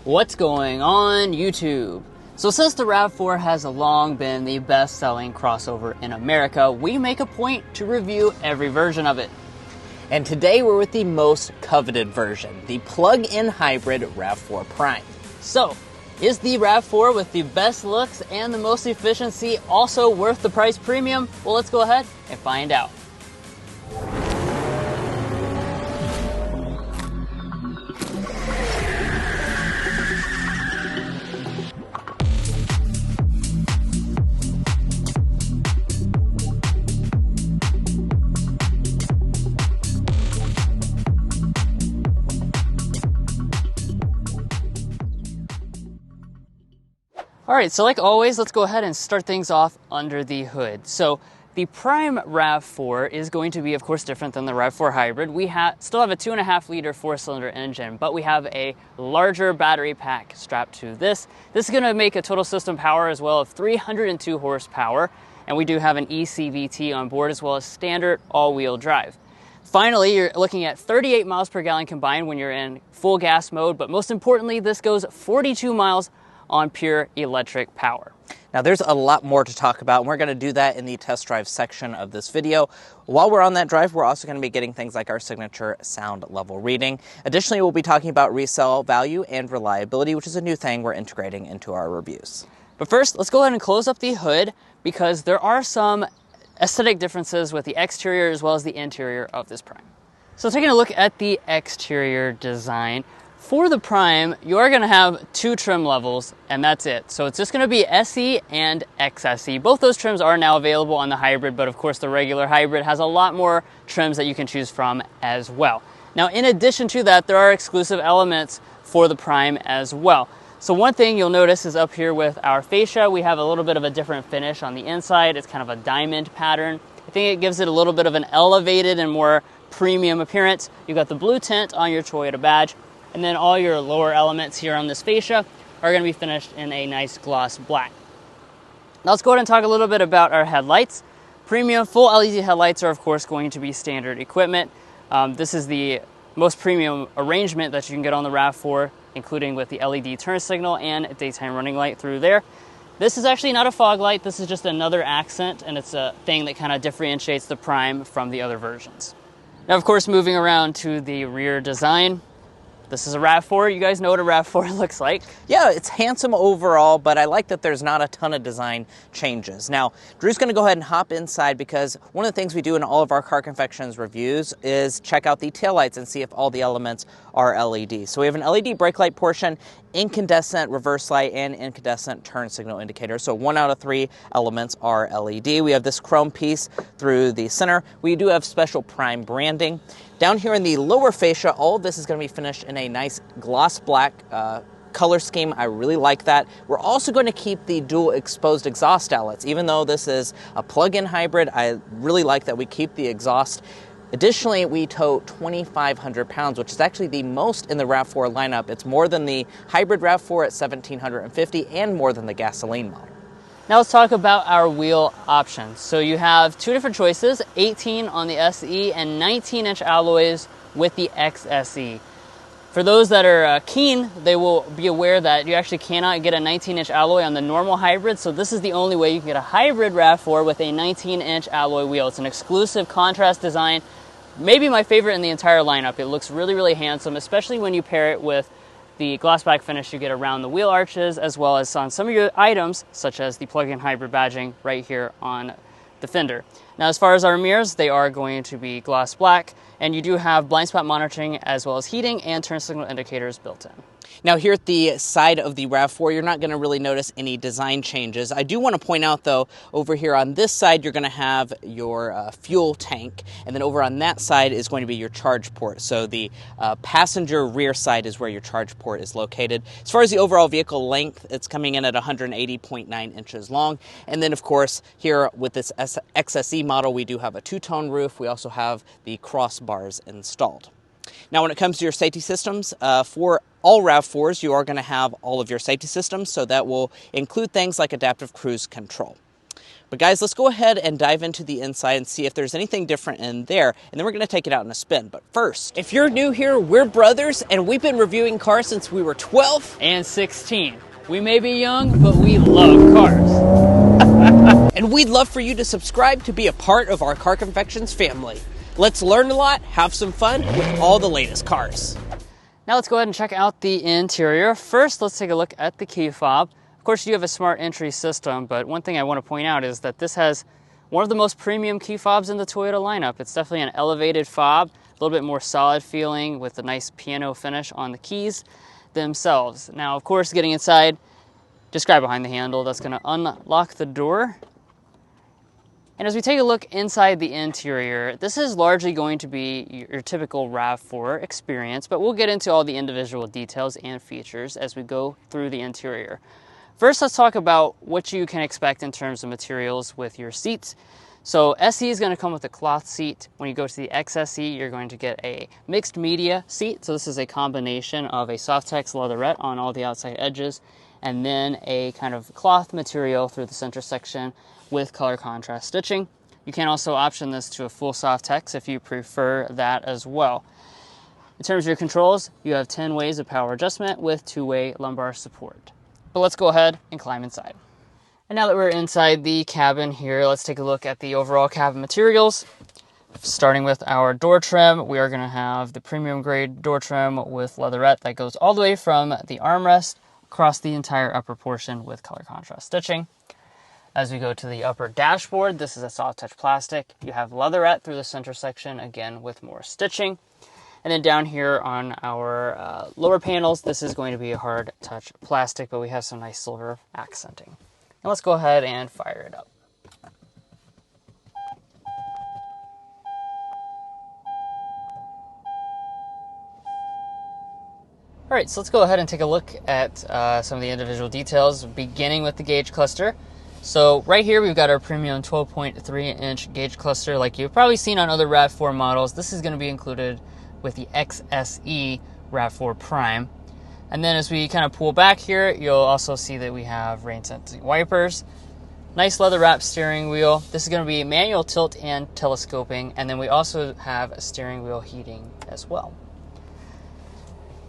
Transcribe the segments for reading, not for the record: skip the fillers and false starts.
What's going on YouTube? So since the RAV4 has long been the best-selling crossover in America, we make a point to review every version of it. And today we're with the most coveted version, the plug-in hybrid RAV4 Prime. So, is the RAV4 with the best looks and the most efficiency also worth the price premium? Well, let's go ahead and find out. Alright, so like always, let's go ahead and start things off under the hood. So the Prime RAV4 is going to be, of course, different than the RAV4 Hybrid. We still have a 2.5 liter 4-cylinder engine, but we have a larger battery pack strapped to this. This is going to make a total system power as well of 302 horsepower, and we do have an eCVT on board as well as standard all-wheel drive. Finally, you're looking at 38 miles per gallon combined when you're in full gas mode, but most importantly, this goes 42 miles on pure electric power. Now there's a lot more to talk about, and we're going to do that in the test drive section of this video. While we're on that drive, we're also going to be getting things like our signature sound level reading. Additionally, we'll be talking about resale value and reliability, which is a new thing we're integrating into our reviews. But first, let's go ahead and close up the hood because there are some aesthetic differences with the exterior as well as the interior of this Prime. So taking a look at the exterior design, for the Prime, you are going to have two trim levels, and that's it. So it's just going to be SE and XSE. Both those trims are now available on the Hybrid, but of course the regular Hybrid has a lot more trims that you can choose from as well. Now, in addition to that, there are exclusive elements for the Prime as well. So one thing you'll notice is up here with our fascia, we have a little bit of a different finish on the inside. It's kind of a diamond pattern. I think it gives it a little bit of an elevated and more premium appearance. You've got the blue tint on your Toyota badge. And then all your lower elements here on this fascia are going to be finished in a nice gloss black. Now let's go ahead and talk a little bit about our headlights. Premium full LED headlights are of course going to be standard equipment. This is the most premium arrangement that you can get on the RAV4, including with the LED turn signal and daytime running light through there. This is actually not a fog light, this is just another accent, and it's a thing that kind of differentiates the Prime from the other versions. Now of course, moving around to the rear design, this is a RAV4. You guys know what a RAV4 looks like. Yeah, it's handsome overall, but I like that there's not a ton of design changes. Now, Drew's going to go ahead and hop inside because one of the things we do in all of our Car Confections reviews is check out the taillights and see if all the elements are LED. So we have an LED brake light portion, incandescent reverse light, and incandescent turn signal indicator. So 1 out of 3 elements are LED. We have this chrome piece through the center. We do have special Prime branding. Down here in the lower fascia, all of this is going to be finished in a nice gloss black color scheme. I really like that. We're also going to keep the dual exposed exhaust outlets. Even though this is a plug-in hybrid, I really like that we keep the exhaust. Additionally, we tow 2,500 pounds, which is actually the most in the RAV4 lineup. It's more than the hybrid RAV4 at 1,750 and more than the gasoline model. Now let's talk about our wheel options. So you have two different choices, 18 on the SE and 19-inch alloys with the XSE. For those that are keen, they will be aware that you actually cannot get a 19-inch alloy on the normal hybrid, so this is the only way you can get a hybrid RAV4 with a 19-inch alloy wheel. It's an exclusive contrast design, maybe my favorite in the entire lineup. It looks really, really handsome, especially when you pair it with the gloss black finish you get around the wheel arches, as well as on some of your items, such as the plug-in hybrid badging right here on the fender. Now, as far as our mirrors, they are going to be gloss black, and you do have blind spot monitoring as well as heating and turn signal indicators built in. Now here at the side of the RAV4, you're not going to really notice any design changes. I do want to point out though, over here on this side, you're going to have your fuel tank, and then over on that side is going to be your charge port. So the passenger rear side is where your charge port is located. As far as the overall vehicle length, it's coming in at 180.9 inches long. And then of course, here with this XSE model, we do have a two-tone roof. We also have the crossbars installed. Now, when it comes to your safety systems, for all RAV4s, you are going to have all of your safety systems, so that will include things like adaptive cruise control. But guys, let's go ahead and dive into the inside and see if there's anything different in there, and then we're gonna take it out in a spin. But first, if you're new here, we're brothers, and we've been reviewing cars since we were 12 and 16. We may be young, but we love cars. and we'd love for you to subscribe to be a part of our Car Confections family. Let's learn a lot, have some fun with all the latest cars. Now let's go ahead and check out the interior. First, let's take a look at the key fob. Of course, you have a smart entry system, but one thing I want to point out is that this has one of the most premium key fobs in the Toyota lineup. It's definitely an elevated fob, a little bit more solid feeling with a nice piano finish on the keys themselves. Now, of course, getting inside, just grab behind the handle. That's going to unlock the door. And as we take a look inside the interior, this is largely going to be your typical RAV4 experience, but we'll get into all the individual details and features as we go through the interior. First, let's talk about what you can expect in terms of materials with your seats. So SE is going to come with a cloth seat. When you go to the XSE, you're going to get a mixed media seat. So this is a combination of a Softex leatherette on all the outside edges, and then a kind of cloth material through the center section with color contrast stitching. You can also option this to a full Softex if you prefer that as well. In terms of your controls, you have 10 ways of power adjustment with 2-way lumbar support. But let's go ahead and climb inside. And now that we're inside the cabin here, let's take a look at the overall cabin materials. Starting with our door trim, we are going to have the premium grade door trim with leatherette that goes all the way from the armrest across the entire upper portion with color contrast stitching. As we go to the upper dashboard, this is a soft touch plastic. You have leatherette through the center section, again with more stitching. And then down here on our lower panels, this is going to be a hard touch plastic, but we have some nice silver accenting. Now let's go ahead and fire it up. All right, so let's go ahead and take a look at some of the individual details, beginning with the gauge cluster. So right here, we've got our premium 12.3-inch gauge cluster like you've probably seen on other RAV4 models. This is going to be included with the XSE RAV4 Prime. And then as we kind of pull back here, you'll also see that we have rain sensing wipers, nice leather wrapped steering wheel. This is going to be manual tilt and telescoping, and then we also have steering wheel heating as well.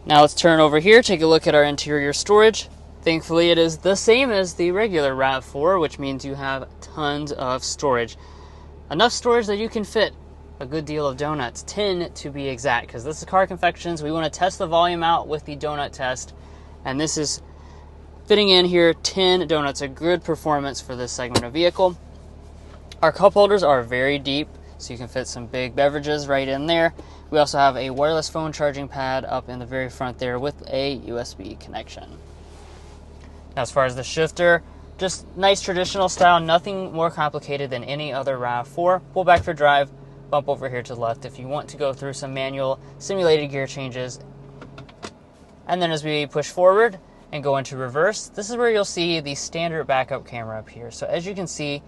Now let's turn over here, take a look at our interior storage. Thankfully, it is the same as the regular RAV4, which means you have tons of storage. Enough storage that you can fit a good deal of donuts, 10 to be exact, because this is Car Confections. We want to test the volume out with the donut test, and this is fitting in here 10 donuts, a good performance for this segment of vehicle. Our cup holders are very deep, so you can fit some big beverages right in there. We also have a wireless phone charging pad up in the very front there with a USB connection. Now, as far as the shifter, just nice traditional style, nothing more complicated than any other RAV4. Pull back for drive, bump over here to the left if you want to go through some manual simulated gear changes. And then as we push forward and go into reverse, this is where you'll see the standard backup camera up here. So as you can see,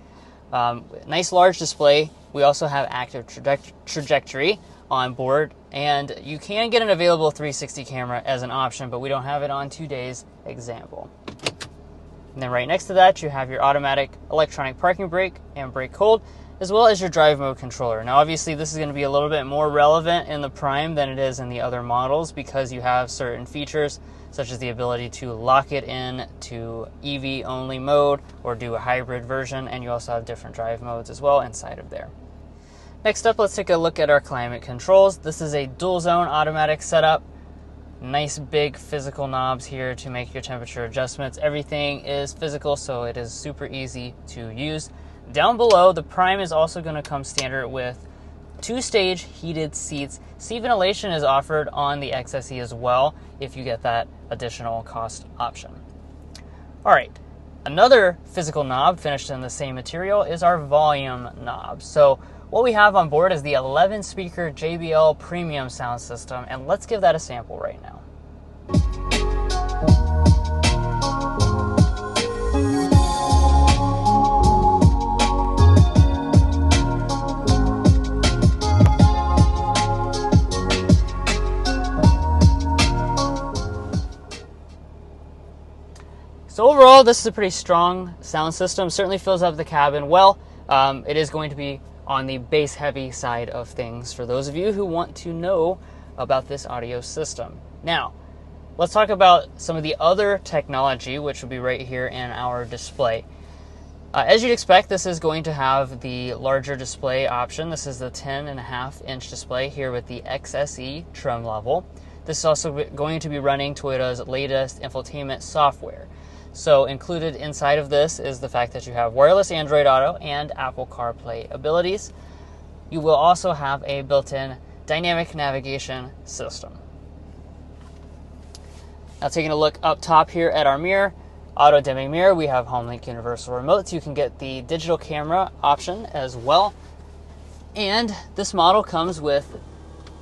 nice large display. We also have active trajectory on board, and you can get an available 360 camera as an option, but we don't have it on today's example. And then right next to that, you have your automatic electronic parking brake and brake hold, as well as your drive mode controller. Now, obviously, this is going to be a little bit more relevant in the Prime than it is in the other models because you have certain features, such as the ability to lock it in to EV-only mode or do a hybrid version, and you also have different drive modes as well inside of there. Next up, let's take a look at our climate controls. This is a dual zone automatic setup. Nice big physical knobs here to make your temperature adjustments. Everything is physical, so it is super easy to use. Down below, the Prime is also going to come standard with 2-stage heated seats. Seat ventilation is offered on the XSE as well if you get that additional cost option. All right, another physical knob finished in the same material is our volume knob. So what we have on board is the 11-speaker JBL premium sound system, and let's give that a sample right now. So overall, this is a pretty strong sound system. Certainly fills up the cabin well. It is going to be on the bass heavy side of things for those of you who want to know about this audio system. Now, let's talk about some of the other technology, which will be right here in our display. As you'd expect, this is going to have the larger display option. This is the 10.5-inch display here with the XSE trim level. This is also going to be running Toyota's latest infotainment software. So included inside of this is the fact that you have wireless Android Auto and Apple CarPlay abilities. You will also have a built-in dynamic navigation system. Now taking a look up top here at our mirror, auto dimming mirror, we have HomeLink universal remotes. You can get the digital camera option as well. And this model comes with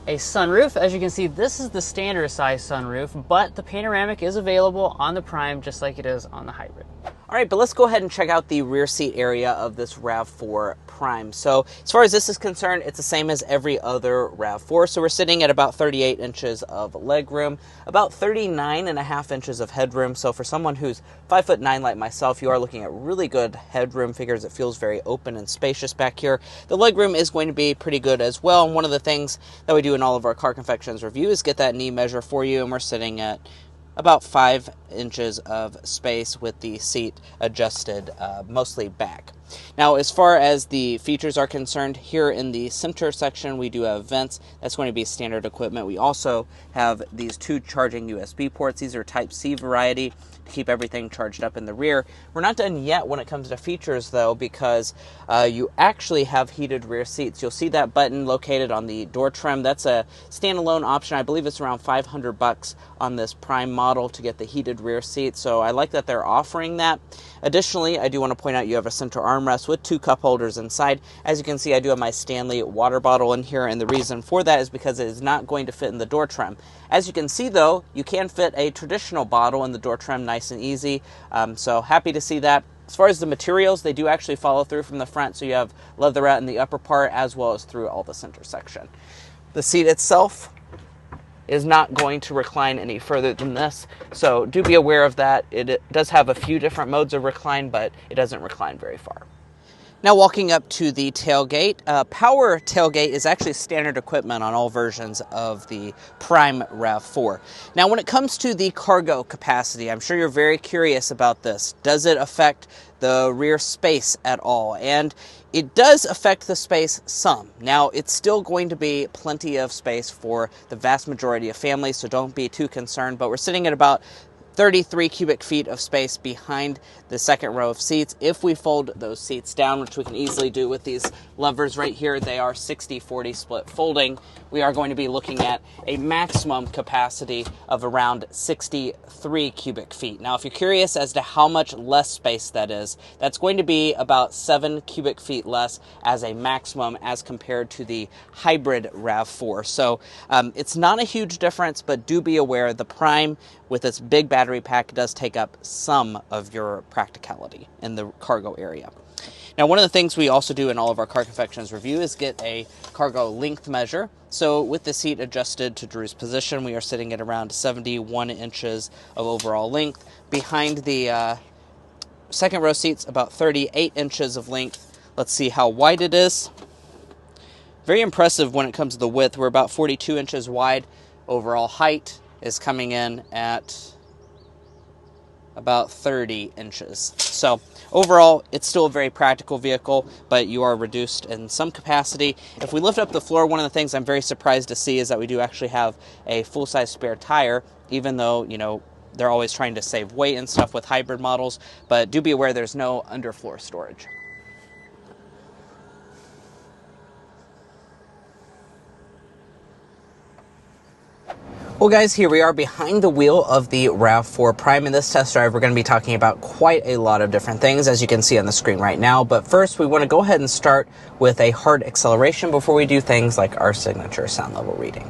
a sunroof. As you can see, this is the standard size sunroof, but the panoramic is available on the Prime just like it is on the Hybrid. All right, but let's go ahead and check out the rear seat area of this RAV4 Prime. So as far as this is concerned, it's the same as every other RAV4. So we're sitting at about 38 inches of legroom, about 39.5 inches of headroom. So for someone who's 5'9" like myself, you are looking at really good headroom. Figures it feels very open and spacious back here. The legroom is going to be pretty good as well. And one of the things that we do in all of our Car Confections review is get that knee measure for you, and we're sitting at about 5 inches of space with the seat adjusted mostly back. Now, as far as the features are concerned, here in the center section, we do have vents. That's going to be standard equipment. We also have these 2 charging USB ports. These are Type-C variety to keep everything charged up in the rear. We're not done yet when it comes to features, though, because you actually have heated rear seats. You'll see that button located on the door trim. That's a standalone option. I believe it's around $500 on this Prime model to get the heated rear seat, so I like that they're offering that. Additionally, I do want to point out you have a center armrest with 2 cup holders inside. As you can see, I do have my Stanley water bottle in here, and the reason for that is because it is not going to fit in the door trim. As you can see, though, you can fit a traditional bottle in the door trim nice and easy, so happy to see that. As far as the materials, they do actually follow through from the front, so you have leatherette in the upper part as well as through all the center section. The seat itself is not going to recline any further than this, so do be aware of that. It does have a few different modes of recline, but it doesn't recline very far. Now walking up to the tailgate, power tailgate is actually standard equipment on all versions of the Prime RAV4. Now when it comes to the cargo capacity, I'm sure you're very curious about this. Does it affect the rear space at all? And it does affect the space some. Now, it's still going to be plenty of space for the vast majority of families, so don't be too concerned, but we're sitting at about 33 cubic feet of space behind the second row of seats. If we fold those seats down, which we can easily do with these levers right here, they are 60-40 split folding. We are going to be looking at a maximum capacity of around 63 cubic feet. Now, if you're curious as to how much less space that is, that's going to be about 7 cubic feet less as a maximum as compared to the hybrid RAV4. So it's not a huge difference, but do be aware the Prime with its big battery pack does take up some of your practicality in the cargo area. Now, one of the things we also do in all of our Car Confections review is get a cargo length measure. So with the seat adjusted to Drew's position, we are sitting at around 71 inches of overall length. Behind the second row seats, about 38 inches of length. Let's see how wide it is. Very impressive when it comes to the width. We're about 42 inches wide. Overall height is coming in at about 30 inches. So overall, it's still a very practical vehicle, but you are reduced in some capacity. If we lift up the floor, one of the things I'm very surprised to see is that we do actually have a full-size spare tire, even though, you know, they're always trying to save weight and stuff with hybrid models, but do be aware there's no underfloor storage. Well guys, here we are behind the wheel of the RAV4 Prime. In this test drive, we're going to be talking about quite a lot of different things, as you can see on the screen right now. But first, we want to go ahead and start with a hard acceleration before we do things like our signature sound level reading.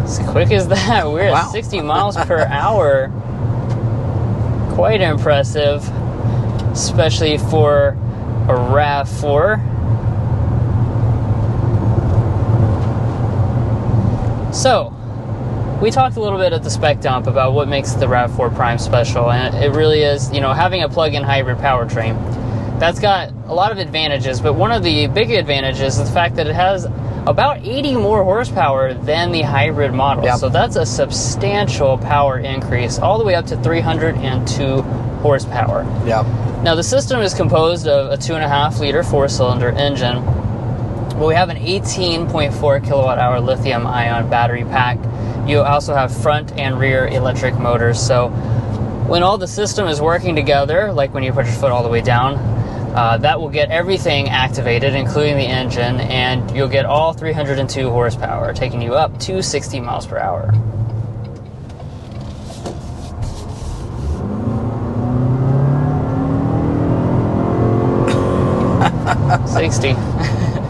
As quick as that, we're at 60 miles per hour. Quite impressive, especially for a RAV4. So, we talked a little bit at the spec dump about what makes the RAV4 Prime special, and it really is, you know, having a plug-in hybrid powertrain. That's got a lot of advantages, but one of the big advantages is the fact that it has about 80 more horsepower than the hybrid model. Yep. So that's a substantial power increase, all the way up to 302 horsepower. Yeah. Now, the system is composed of a 2.5-liter 4-cylinder engine, but we have an 18.4 kilowatt-hour lithium-ion battery pack. You also have front and rear electric motors, so when all the system is working together, like when you put your foot all the way down, that will get everything activated, including the engine, and you'll get all 302 horsepower, taking you up to 60 miles per hour. $60.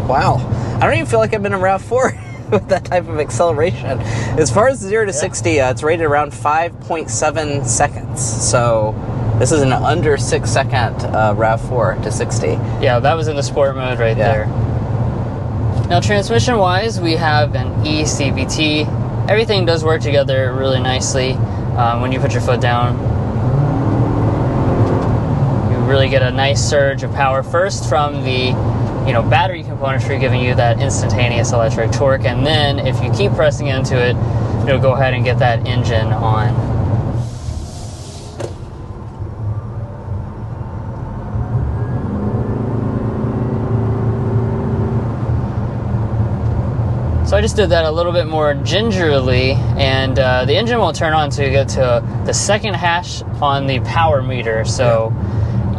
Wow. I don't even feel like I've been in RAV4 with that type of acceleration. As far as 0 to 60, it's rated around 5.7 seconds. So this is an under 6 second RAV4 to 60. Yeah, that was in the sport mode right there. Now, transmission-wise, we have an ECVT. Everything does work together really nicely when you put your foot down. You really get a nice surge of power, first from the battery componentry, giving you that instantaneous electric torque, and then if you keep pressing into it, it'll go ahead and get that engine on. So I just did that a little bit more gingerly, and the engine won't turn on until you get to the second hash on the power meter, so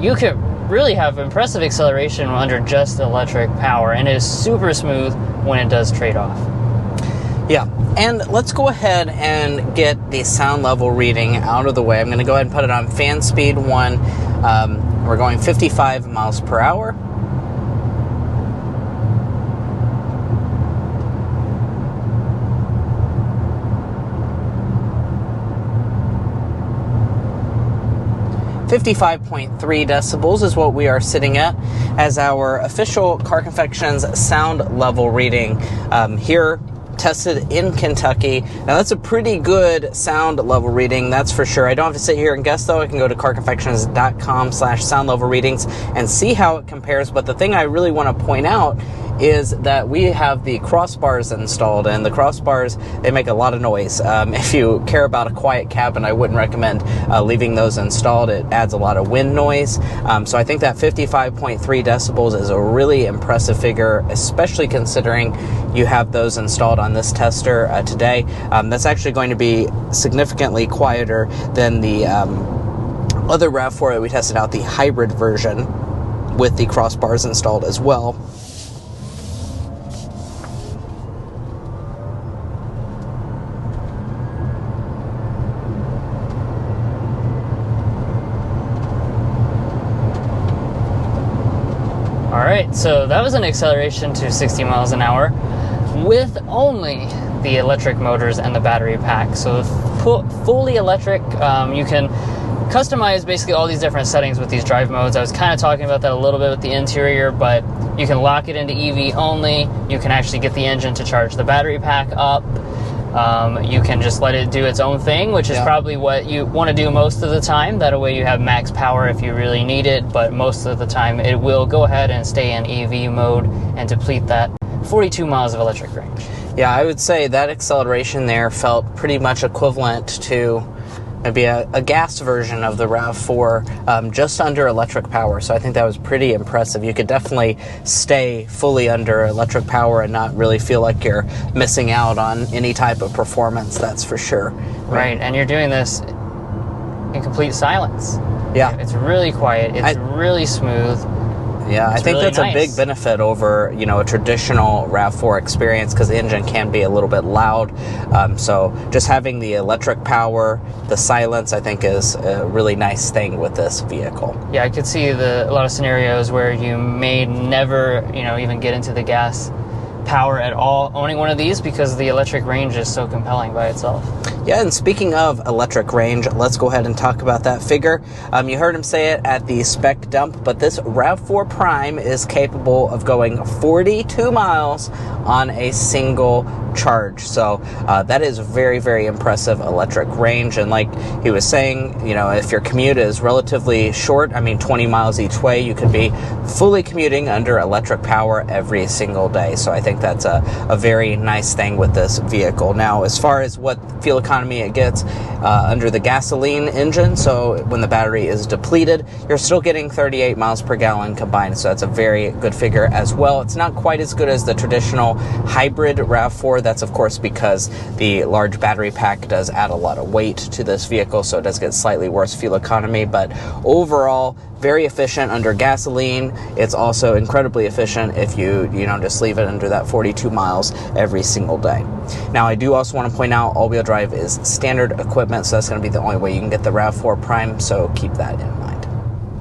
you could really have impressive acceleration under just electric power, and it is super smooth when it does trade off. Yeah, and let's go ahead and get the sound level reading out of the way. I'm going to go ahead and put it on fan speed 1. We're going 55 miles per hour. .3 decibels is what we are sitting at as our official Car Confections sound level reading here, tested in Kentucky. Now that's a pretty good sound level reading, that's for sure. I don't have to sit here and guess though. I can go to carconfections.com/sound level readings and see how it compares. But the thing I really want to point out is that we have the crossbars installed, and the crossbars, they make a lot of noise. If you care about a quiet cabin, I wouldn't recommend leaving those installed. It adds a lot of wind noise. So I think that 55.3 decibels is a really impressive figure, especially considering you have those installed on this tester today. That's actually going to be significantly quieter than the other RAV4 that we tested out, the hybrid version with the crossbars installed as well. Alright, so that was an acceleration to 60 miles an hour with only the electric motors and the battery pack. So fully electric, you can customize basically all these different settings with these drive modes. I was kind of talking about that a little bit with the interior, but you can lock it into EV only. You can actually get the engine to charge the battery pack up. You can just let it do its own thing, which is probably what you want to do most of the time. That way you have max power if you really need it, but most of the time it will go ahead and stay in EV mode and deplete that 42 miles of electric range. Yeah, I would say that acceleration there felt pretty much equivalent to maybe a gas version of the RAV4, just under electric power. So I think that was pretty impressive. You could definitely stay fully under electric power and not really feel like you're missing out on any type of performance, that's for sure. Right, and you're doing this in complete silence. Yeah. It's really quiet, it's really smooth. Yeah, I think really that's nice. A big benefit over, a traditional RAV4 experience, because the engine can be a little bit loud. So just having the electric power, the silence, I think is a really nice thing with this vehicle. Yeah, I could see a lot of scenarios where you may never, even get into the gas power at all owning one of these, because the electric range is so compelling by itself. Yeah, and speaking of electric range, let's go ahead and talk about that figure. You heard him say it at the spec dump, but this RAV4 Prime is capable of going 42 miles on a single charge. So that is very, very impressive electric range. And like he was saying, you know, if your commute is relatively short, I mean 20 miles each way, you could be fully commuting under electric power every single day. So I think that's a very nice thing with this vehicle. Now, as far as what fuel economy it gets under the gasoline engine, so when the battery is depleted, you're still getting 38 miles per gallon combined. So that's a very good figure as well. It's not quite as good as the traditional hybrid RAV4. That's of course because the large battery pack does add a lot of weight to this vehicle, so it does get slightly worse fuel economy, but overall very efficient under gasoline. It's also incredibly efficient if you just leave it under that 42 miles every single day. Now, I do also want to point out all-wheel drive is standard equipment, so that's going to be the only way you can get the RAV4 Prime, so keep that in mind.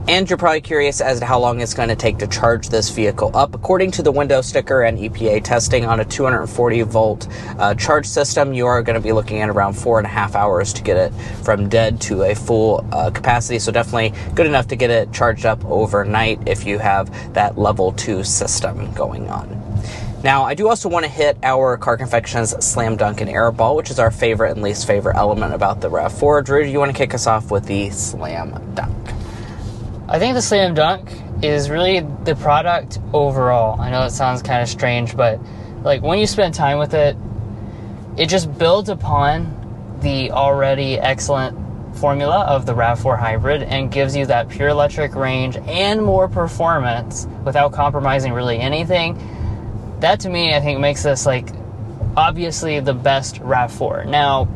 And you're probably curious as to how long it's going to take to charge this vehicle up. According to the window sticker and EPA testing on a 240 volt charge system, you are going to be looking at around 4.5 hours to get it from dead to a full capacity. So definitely good enough to get it charged up overnight if you have that level 2 system going on. Now, I do also want to hit our Car Confections Slam Dunk and Air Ball, which is our favorite and least favorite element about the RAV4. Drew, do you want to kick us off with the Slam Dunk? I think the Slam Dunk is really the product overall. I know it sounds kind of strange, but like when you spend time with it, it just builds upon the already excellent formula of the RAV4 Hybrid and gives you that pure electric range and more performance without compromising really anything. That to me, I think makes this like obviously the best RAV4. Now,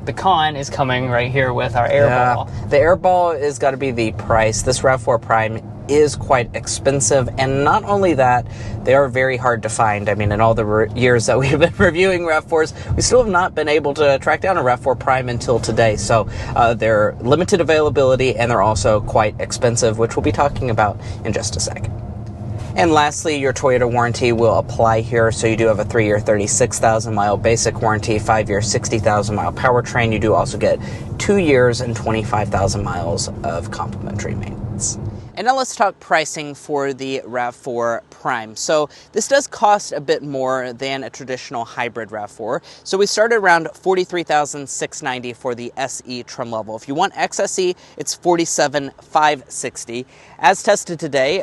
the con is coming right here with our airball. The airball is got to be the price. This RAV4 Prime is quite expensive, and not only that, they are very hard to find. I mean, in all the years that we've been reviewing RAV4s, we still have not been able to track down a RAV4 Prime until today. So they're limited availability, and they're also quite expensive, which we'll be talking about in just a second. And lastly, your Toyota warranty will apply here. So you do have a 3-year, 36,000 mile basic warranty, 5-year, 60,000 mile powertrain. You do also get 2 years and 25,000 miles of complimentary maintenance. And now let's talk pricing for the RAV4 Prime. So this does cost a bit more than a traditional hybrid RAV4. So we started around $43,690 for the SE trim level. If you want XSE, it's $47,560. As tested today,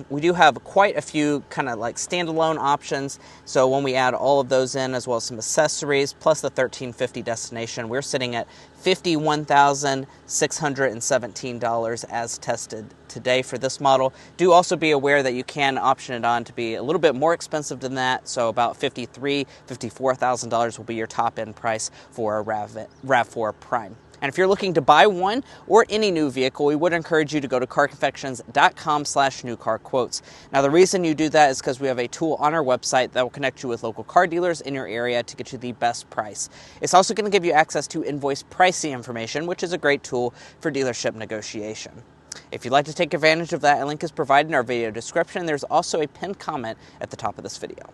we do have quite a few kind of like standalone options. So when we add all of those in, as well as some accessories, plus the $1,350 destination, we're sitting at $51,617 as tested today for this model. Do also be aware that you can option it on to be a little bit more expensive than that, so about $53,000, $54,000 will be your top end price for a RAV4 Prime. And if you're looking to buy one or any new vehicle, we would encourage you to go to carconfections.com/newcarquotes. Now, the reason you do that is because we have a tool on our website that will connect you with local car dealers in your area to get you the best price. It's also going to give you access to invoice pricing information, which is a great tool for dealership negotiation. If you'd like to take advantage of that, a link is provided in our video description. There's also a pinned comment at the top of this video.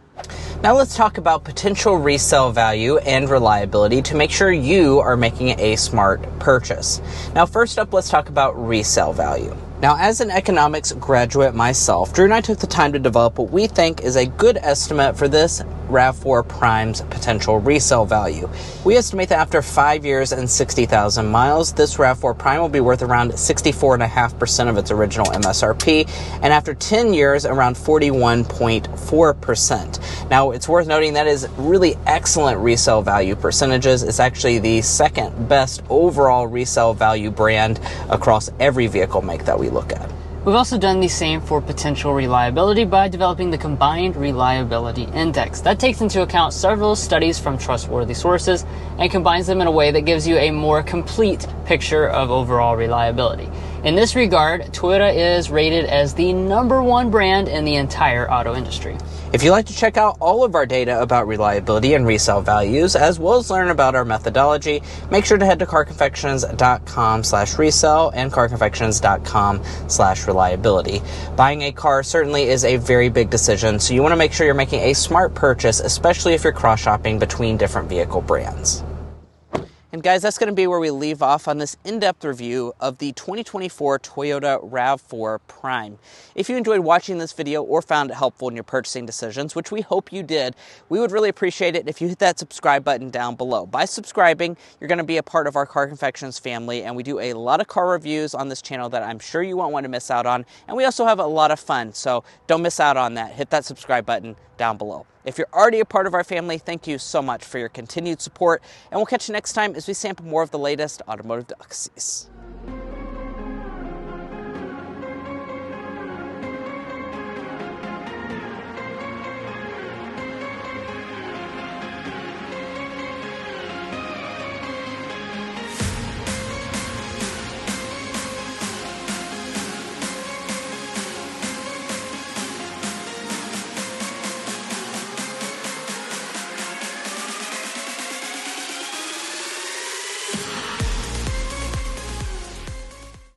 Now let's talk about potential resale value and reliability to make sure you are making a smart purchase. Now first up, let's talk about resale value. Now, as an economics graduate myself, Drew and I took the time to develop what we think is a good estimate for this RAV4 Prime's potential resale value. We estimate that after 5 years and 60,000 miles, this RAV4 Prime will be worth around 64.5% of its original MSRP, and after 10 years, around 41.4%. Now, it's worth noting that is really excellent resale value percentages. It's actually the second best overall resale value brand across every vehicle make that we look at. We've also done the same for potential reliability by developing the Combined Reliability Index. That takes into account several studies from trustworthy sources and combines them in a way that gives you a more complete picture of overall reliability. In this regard, Toyota is rated as the #1 brand in the entire auto industry. If you'd like to check out all of our data about reliability and resale values, as well as learn about our methodology, make sure to head to carconfections.com/resale and carconfections.com/reliability. Buying a car certainly is a very big decision, so you want to make sure you're making a smart purchase, especially if you're cross-shopping between different vehicle brands. And guys, that's going to be where we leave off on this in-depth review of the 2024 Toyota RAV4 Prime. If you enjoyed watching this video or found it helpful in your purchasing decisions, which we hope you did, we would really appreciate it if you hit that subscribe button down below. By subscribing, you're going to be a part of our Car Confections family, and we do a lot of car reviews on this channel that I'm sure you won't want to miss out on, and we also have a lot of fun, so don't miss out on that. Hit that subscribe button down below. If you're already a part of our family, thank you so much for your continued support, and we'll catch you next time as we sample more of the latest automotive delicacies.